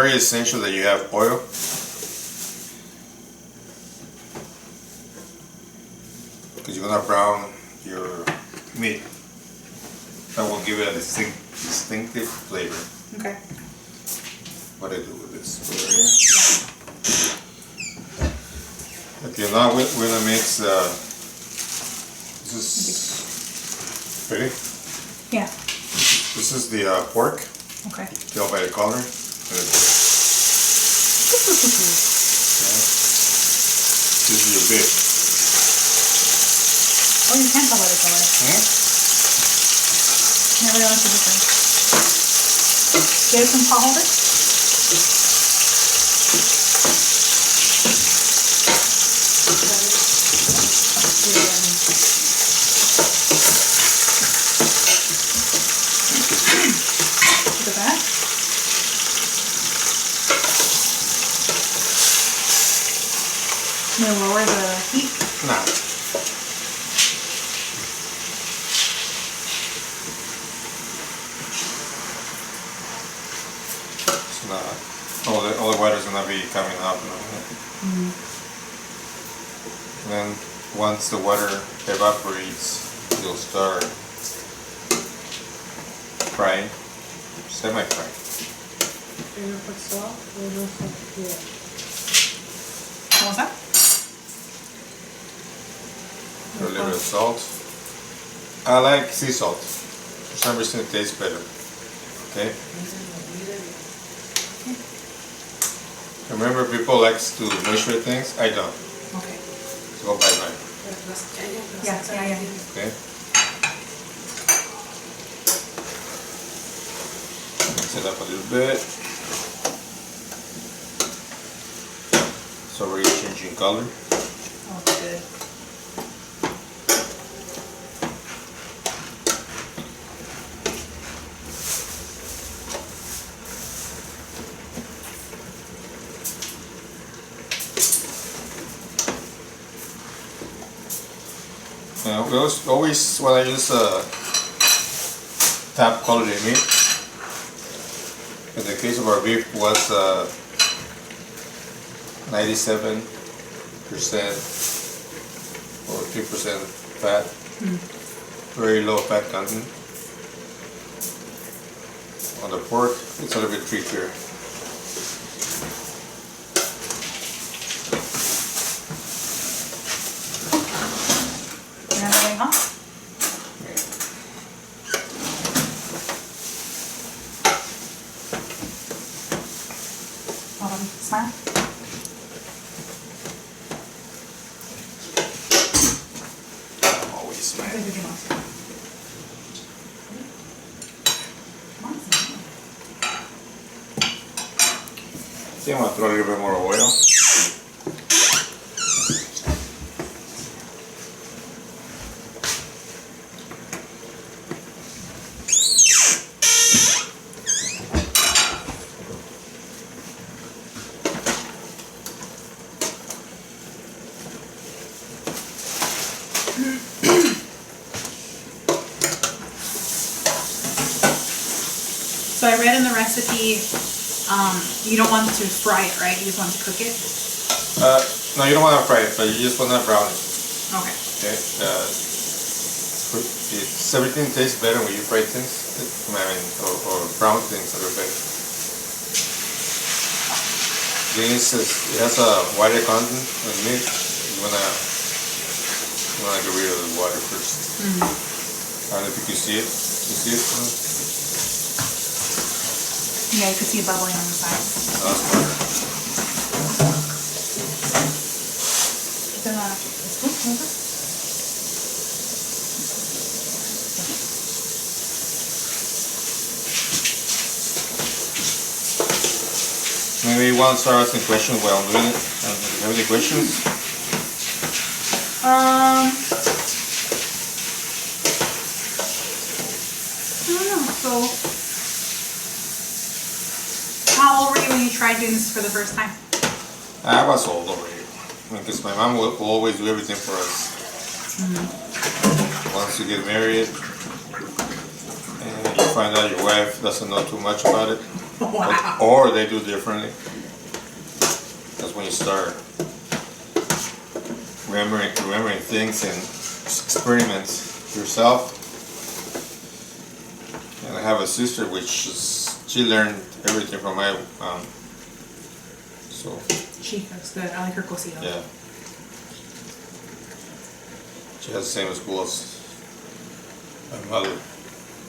Very essential that you have oil. Because you're gonna brown your meat. That will give it a distinctive flavor. Okay. What I do with this? Put it here. Okay, now we're gonna mix. This is pretty. Yeah. This is the pork. Okay. Tell by the color. Okay. This is your beef. Oh, you can tell by the color. Never noticed the difference. Get some pot holder. Look at that. I'm gonna lower the heat. Nah. It's not. All the water's gonna be coming up. And then once the water evaporates, you'll start frying, semi-frying. What was that? A little bit of salt. I like sea salt. For some reason it tastes better. Okay? Remember, people likes to measure things. I don't. Okay. So go by mine. Yeah. Okay? Mix it up a little bit. It's already changing color. Oh, good. We always when I use top quality meat. In the case of our beef was 97% or 3% fat. Very low fat content. On the pork, it's a little bit trickier. Smile. Always smile. I'm going to throw a little bit more oil. So I read in the recipe, you don't want to fry it, right? You just want to cook it? No, you don't want to fry it, but you just want to brown it. Okay. Okay. Everything tastes better when you fry things, or brown things a little bit. This it has a water content of meat. You wanna get rid of the water first. I don't know if you can see it. You see it? Yeah, you can see it bubbling on the side. That's water. Maybe you want to start asking questions while I'm doing it. Do you have any questions? I don't know. So, how old were you when you tried doing this for the first time? I was old already. Because my mom will always do everything for us. Once you get married and you find out your wife doesn't know too much about it, Wow. Or they do differently. That's when you start remembering things and experiment yourself. And I have a sister she learned everything from my so She cooks good. I like her cocido. yeah. She has the same school as my mother.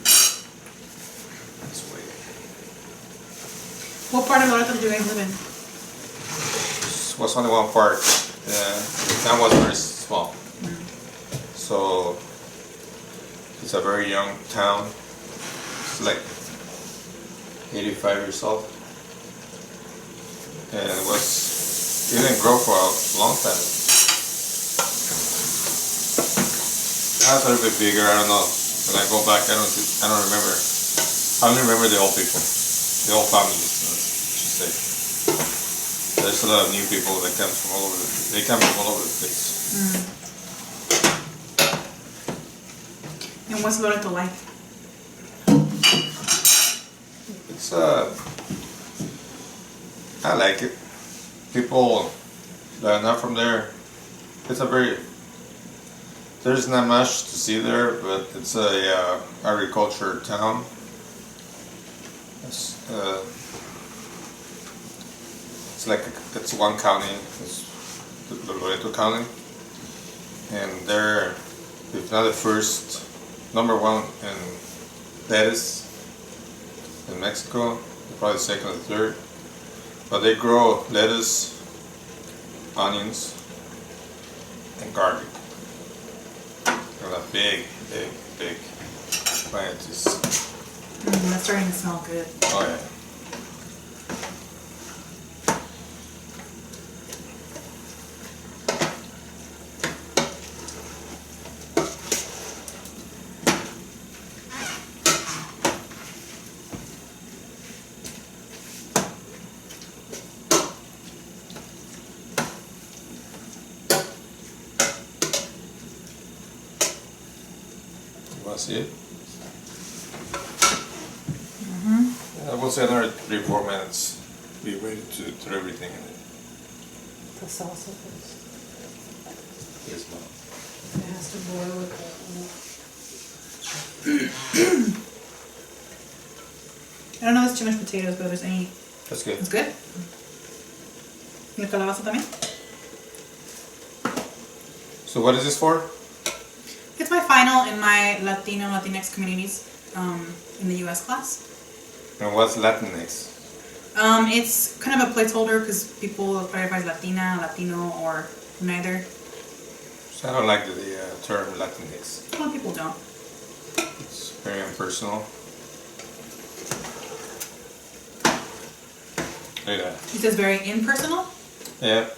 This way. What part of Loreto do you guys live in? Was only one part. The town was very small. So it's a very young town. It's like 85 years old. And it didn't grow for a long time. I was a little bit bigger, I don't know. When I go back, I don't remember. I only remember the old people. The old families, I should say. There's a lot of new people that come from all over the place. And what's Loreto like? It's I like it. People that are not from there, there's not much to see there, but it's a agriculture town. It's one county, it's the Loreto County, and they're, if not the first, number one in lettuce in Mexico, probably second or third. But they grow lettuce, onions, and garlic. They're like big plants. That's starting to smell good. Oh yeah. See it? I will say another 3-4 minutes. Be ready to throw everything in it. The salsa first. Yes, ma'am. It has to boil with I don't know if it's too much potatoes, but if there's any... That's good. It's good? ¿Y el calabaza también? So what is this for? It's my final in my Latinx communities in the US class. And what's Latinx? It's kind of a placeholder because people identify as Latina, Latino, or neither. So I don't like the term Latinx. A lot of people don't. It's very impersonal. Look at that. It says very impersonal. Yeah.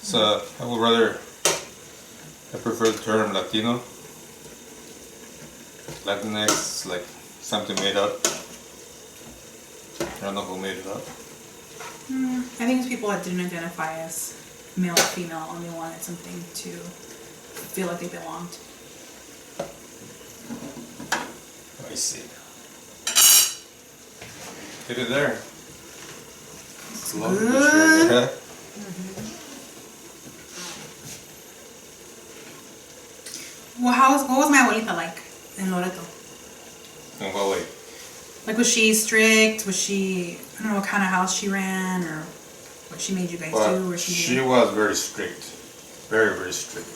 So I prefer the term Latino. Latinx is like something made up. I don't know who made it up. I think it's people that didn't identify as male or female and they wanted something to feel like they belonged. I see. Get it there. It's good. Well, what was my abuelita like in Loreto? In what way? Like, was she strict? Was she, I don't know what kind of house she ran or what she made you guys do? Or she was very strict. Very, very strict.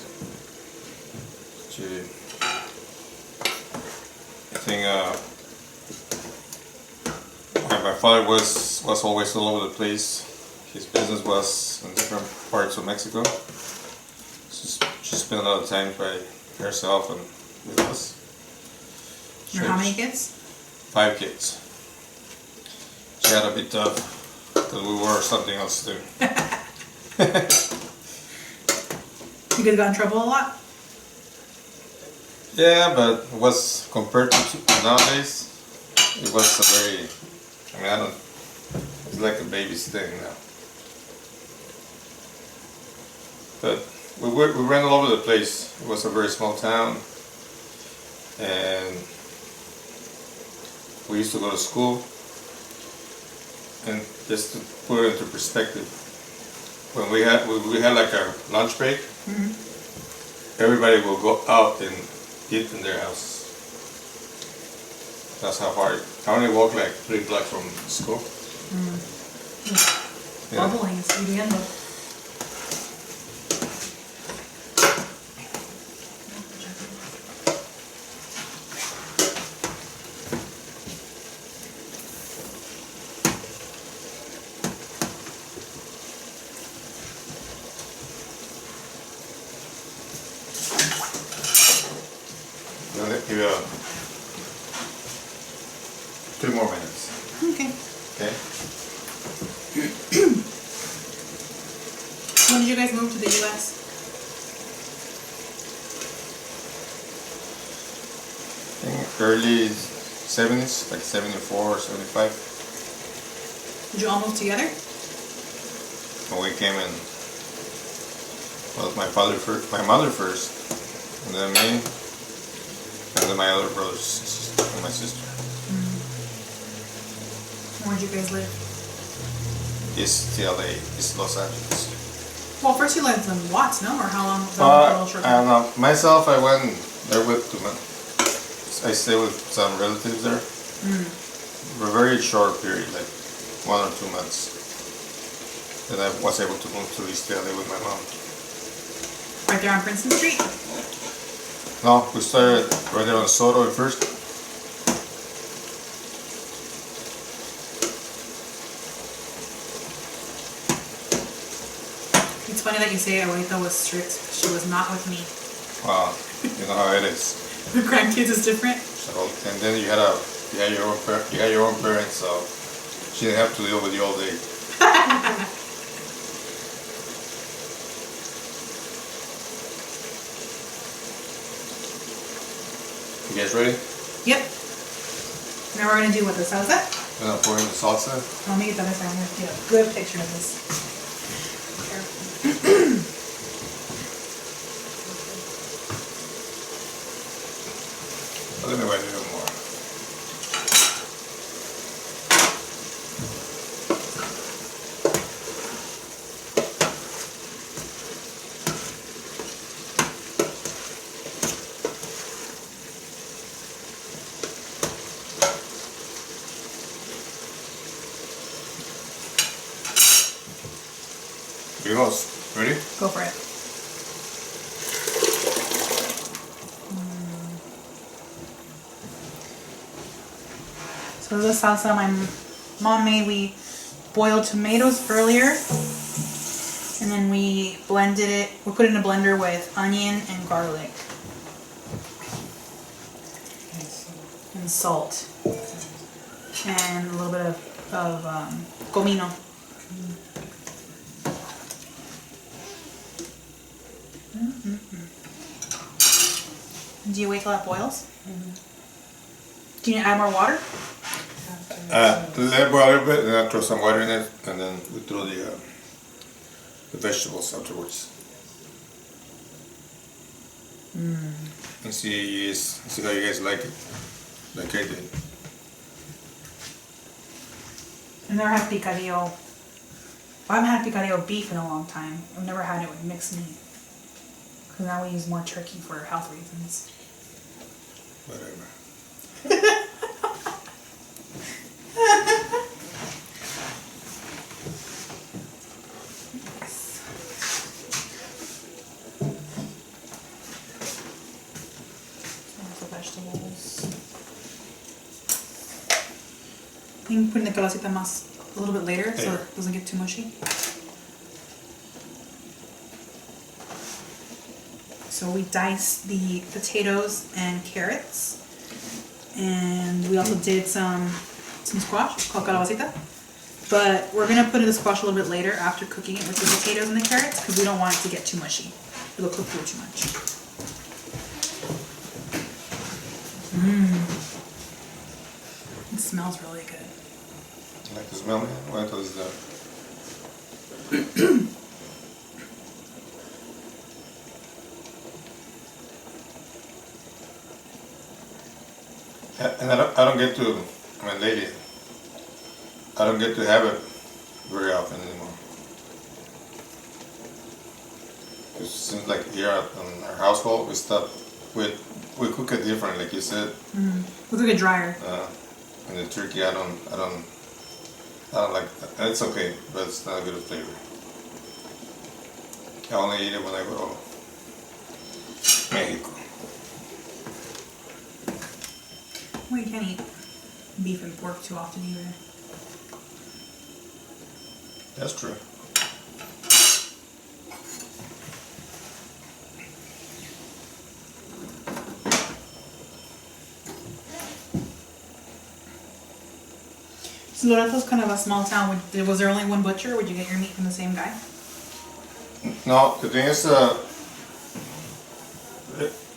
I think my father was always all over the place. His business was in different parts of Mexico. She spent a lot of time by herself and with us. How many kids? 5 kids. She had to be tough because we were something else too. You guys got in trouble a lot? Yeah, but it was compared to nowadays, it was a very, it's like a baby's thing now. But we ran all over the place. It was a very small town, and we used to go to school. And just to put it into perspective, when we had like our lunch break, everybody will go out and eat in their houses. That's how far. I only walk like 3 blocks from school. Yeah. Bubbling, hirviendo. Give you 3 more minutes. Okay. Okay. When did you guys move to the U.S.? I think early 70s, like 74 or 75. Did you all move together? When we came in, well, my mother first, and then me, and then my other brothers and my sister. Where'd you guys live? East LA, East Los Angeles. Well, first you lived in Watts, no? Or how long? I don't know. Myself, I went there with I stayed with some relatives there. For a very short period, like 1 or 2 months. Then I was able to move to East LA with my mom. Right there on Princeton Street? No, we started right there on Soto at first. It's funny that you say Abuelita was strict. She was not with me. Wow, you know how it is. The grandkids is different. So, and then you had your own parents, so she didn't have to deal with you all day. You guys ready? Yep. Now we're gonna do what, the salsa? I'm gonna pour in the salsa. Let me get that. I'm gonna get a good picture of this. Let me wait a little more. Here goes. Ready? Go for it. So this salsa my mom made. We boiled tomatoes earlier, and then we blended it. We put it in a blender with onion and garlic and salt and a little bit of comino. Do you wait till that boils? Do you need to add more water? Let it boil a little bit, and then throw some water in it, and then we throw the vegetables afterwards. And see how you guys like it, like I did. I've never had picadillo. Well, I haven't had picadillo beef in a long time. I've never had it with mixed meat. Because now we use more turkey for health reasons. Whatever. Vegetables. You can put in the calabacita más a little bit later so it doesn't get too mushy. So we diced the potatoes and carrots, and we also did some squash called calabacita. But we're gonna put in the squash a little bit later after cooking it with the potatoes and the carrots because we don't want it to get too mushy. It'll cook through too much. It smells really good. You like the smell, man? Wait until it's done. And I don't get to, I mean, lately, I I don't get to have it very often anymore. It seems like here in our household we cook it different, like you said. We cook it drier. And the turkey, I don't like that. And it's okay, but it's not a good flavor. I only eat it when I go to Mexico. Well, you can't eat beef and pork too often either. That's true. So Loreto's kind of a small town. Was there only one butcher, or would you get your meat from the same guy? No, the thing is,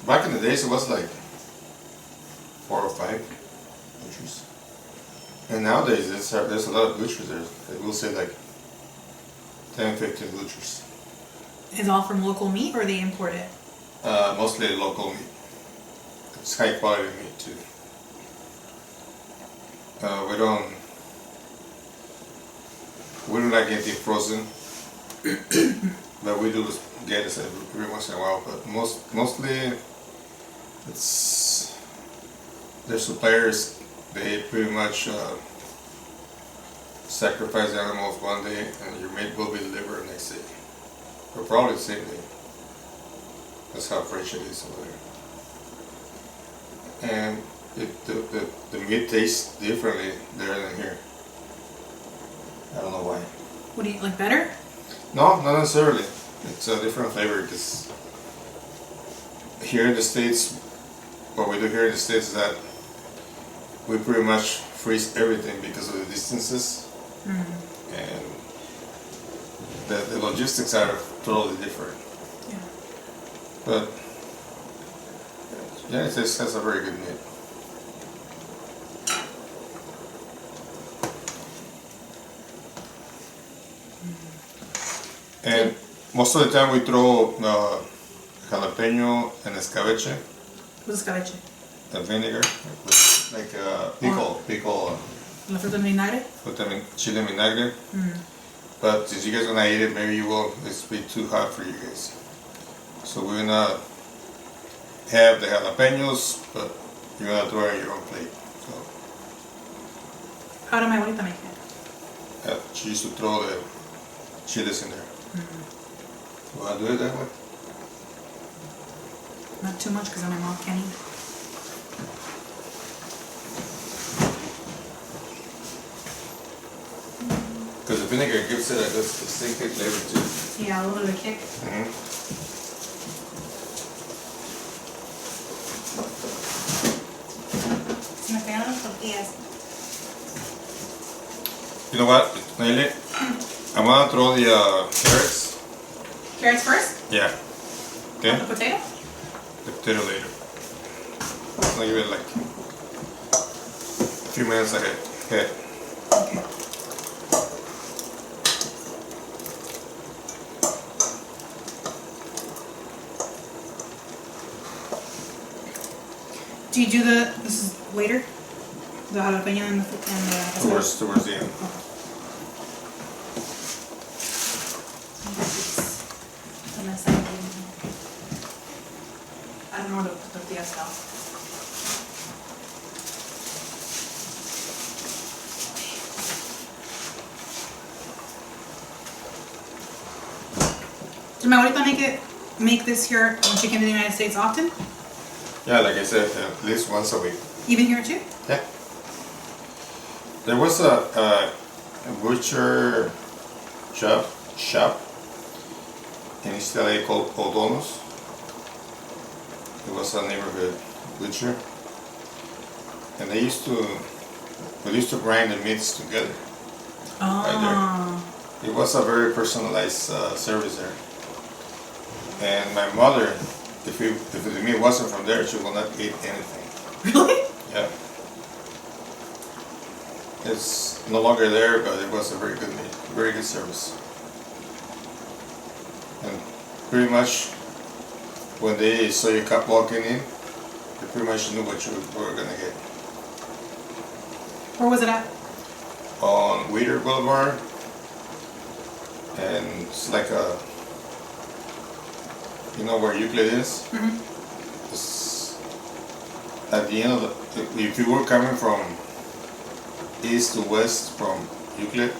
back in the days it was like 4 or 5 butchers. And nowadays there's a lot of butchers there. They will say like 10, 15 butchers. Is it all from local meat, or they import it? Mostly local meat. It's high quality meat too. We don't like anything frozen, but we do get it every once in a while. But mostly, it's their suppliers. They pretty much sacrifice the animals one day, and your meat will be delivered the next day, or probably the same day. That's how fresh it is over there. And the meat tastes differently there than here. I don't know why. What do you like better? No, not necessarily. It's a different flavor because here in the States, what we do here in the States is that we pretty much freeze everything because of the distances, and the logistics are totally different. Yeah. But yeah, it has a very good meat. And most of the time we throw jalapeño and escabeche. What's escabeche? The vinegar, like pickle, La fruta en vinagre? chile en vinagre. But since you guys are gonna eat it, maybe you will. It's be too hot for you guys. So we're gonna have the jalapeños, but you're gonna throw it on your own plate. So How did my abuelita make it? she used to throw the chiles in there. You wanna do it that way? Not too much, because then my mom can't eat. Because the vinegar gives it a good distinctive flavor too. Yeah, a little bit of a kick. Se me pegaron las tortillas. You know what, Nelly? I'm gonna throw the carrots. Carrots first? Yeah. Okay. The potato? The potato later. I'll give it like a few minutes ahead. Okay. Okay. Do you do this is later? The jalapeño and the Towards the end. I don't know where the tortillas fell. Did my abuelita make this here when she came to the United States often? Yeah, like I said, at least once a week. Even here too? Yeah. There was a butcher shop in East LA called O'Donnell's. It was a neighborhood butcher, and we used to grind the meats together. Right there. It was a very personalized service there. And my mother, if the meat wasn't from there, she will not eat anything. Really? Yeah. It's no longer there, but it was a very good meat, very good service. And pretty much when they saw you walking in, they pretty much knew what you were gonna get. Where was it at? on Whittier Boulevard, and it's like a, you know where Euclid is? It's at the end of the, if you were coming from east to west from Euclid,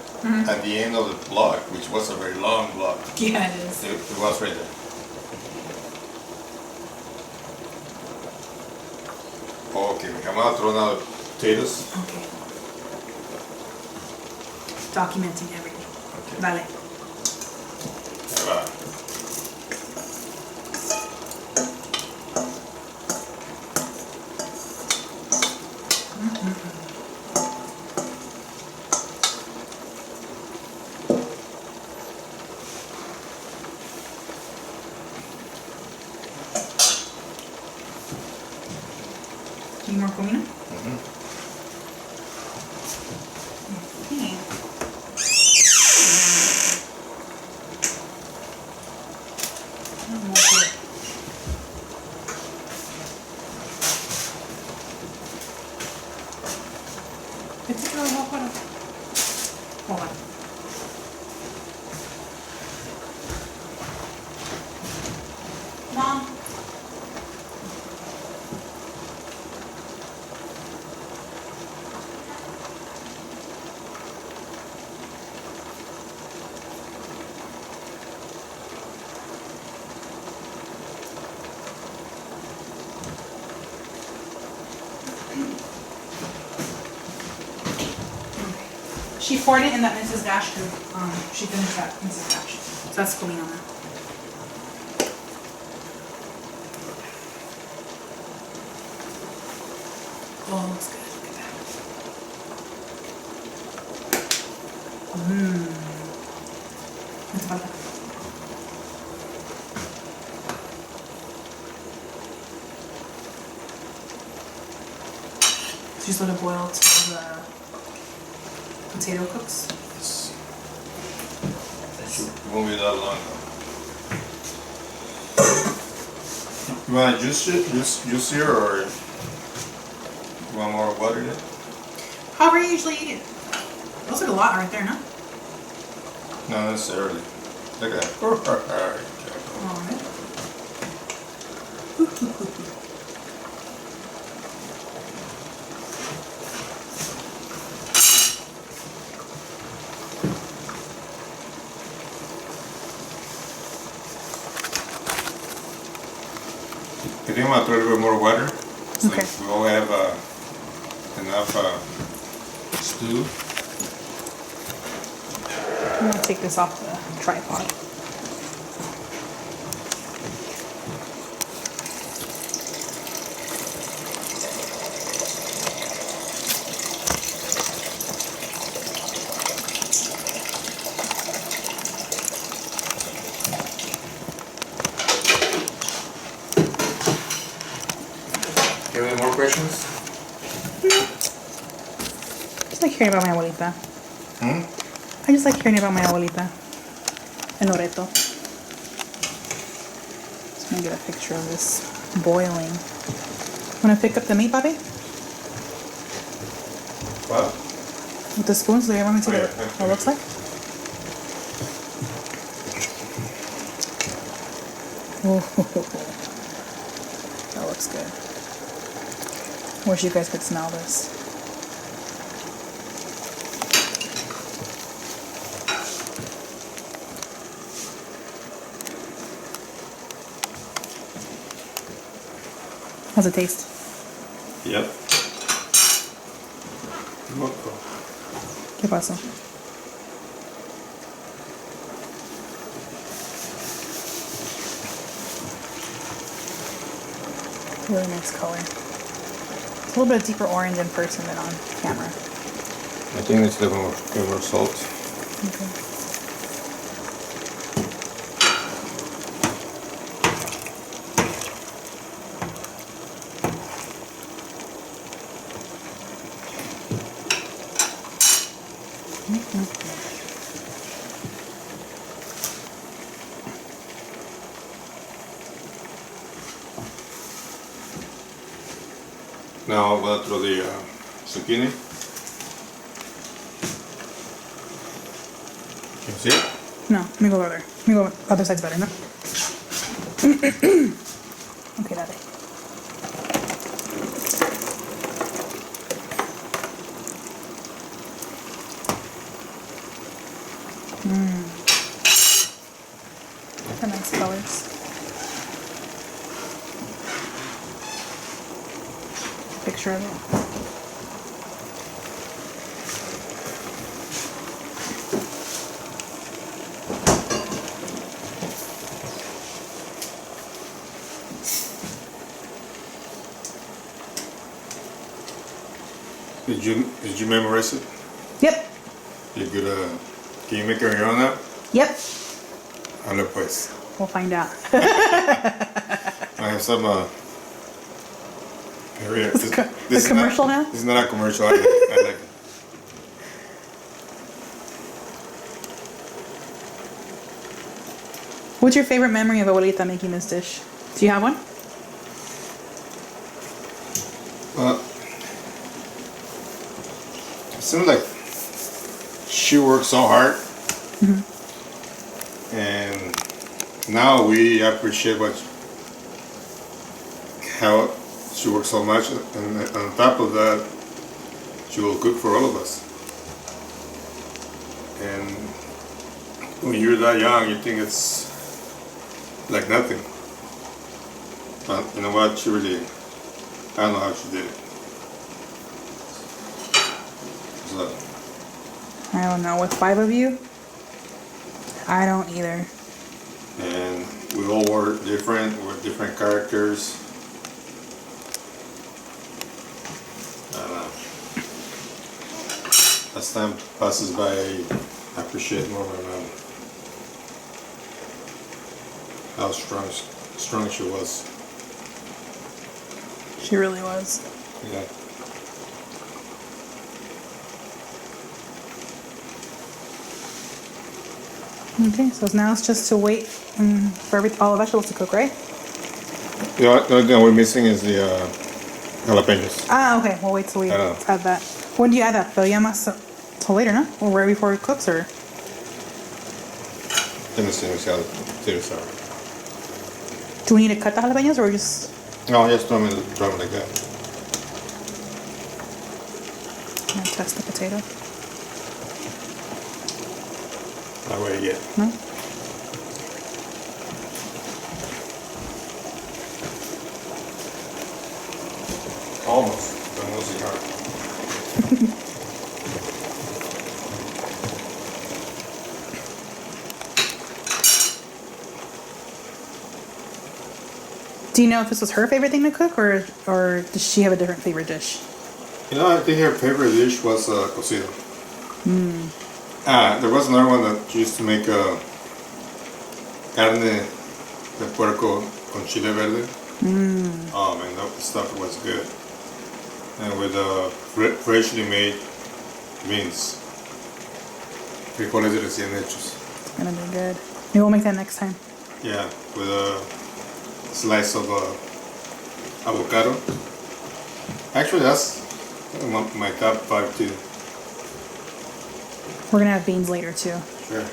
at the end of the block, which was a very long block, Yeah, it is. it was right there. Okay, I'm gonna throw now the potatoes. Okay. Documenting everything. Okay. Vale. Ahí va. Need more cumin? Mhm. Okay. Este lo dejo afuera. Hold on. Mom. She poured it in that Mrs. Dash too. She finished that Mrs. Dash. So that's cumin on that. Oh, looks good. Look at that. Me hace falta. So just let it boil till the potato cooks. It won't be that long. You want to juice here, or you want more water in it? However you usually eat it. Looks like a lot right there, no? Not necessarily. Look at that. Alright. I think I'm gonna throw a little bit more water. So Okay. we all have enough stew. I'm gonna take this off the tripod. Do you have any more questions? Just like hearing about my abuelita. I just like hearing about my abuelita in Loreto. Just gonna get a picture of this boiling. Wanna pick up the meat, Bobby? What? With the spoons? Do you want me to see Oh, what yeah. it looks like? Oh, that looks good. Wish you guys could smell this. How's it taste? Yep. Loco. ¿Qué pasó? Really nice color. It's a little bit deeper orange in person than on camera. I think it's a little more salt. Okay. Now I'm gonna throw the zucchini. No, let me go over there. Let me go. Other side's better, no? Okay, dale. They're nice colors. Picture of it. Did you memorize it? Yep. You good? Can you make it on your own now? Yep. Hala pues. We'll find out. I have some. The commercial now? This is not a commercial. I like it. What's your favorite memory of Abuelita making this dish? Do you have one? It seems like she worked so hard, and now we appreciate how she works so much, and on top of that, she will cook for all of us. And when you're that young, you think it's like nothing. But you know what? She really, I don't know how she did it. So, I don't know. With 5 of you? I don't either. and we all were different, with different characters. I don't know. As time passes by, I appreciate more and how strong she was. She really was. Yeah. Okay, so now it's just to wait for all the vegetables to cook, right? The only thing we're missing is the jalapeños. Ah, okay. We'll wait till we I know. add that. When do you add that? Pero ya más till later, no? Or right before it cooks, or? Let me see how it is. Do we need to cut the jalapeños, or just? No, just throw them like that. I'm gonna test the potato. That way, yeah. No? Almost. Almost hard. Do you know if this was her favorite thing to cook, or does she have a different favorite dish? You know, I think her favorite dish was cocido. There was another one that she used to make carne de puerco con chile verde. Oh man, that stuff was good. And with freshly made beans. Frijoles recién hechos. It's gonna be good. Maybe we'll make that next time. Yeah, with a slice of avocado. Actually, that's my top 5 too. We're gonna have beans later too. Sure.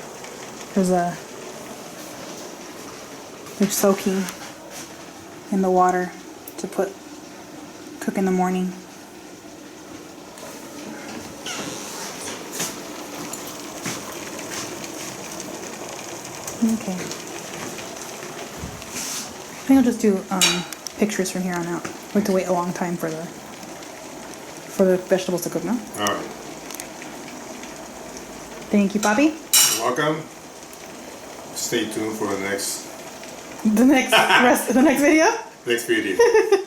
They're soaking in the water to cook in the morning. Okay. I think I'll just do pictures from here on out. We have to wait a long time for the vegetables to cook, no? All right. Thank you, Bobby. You're welcome. Stay tuned for the next The next video? video.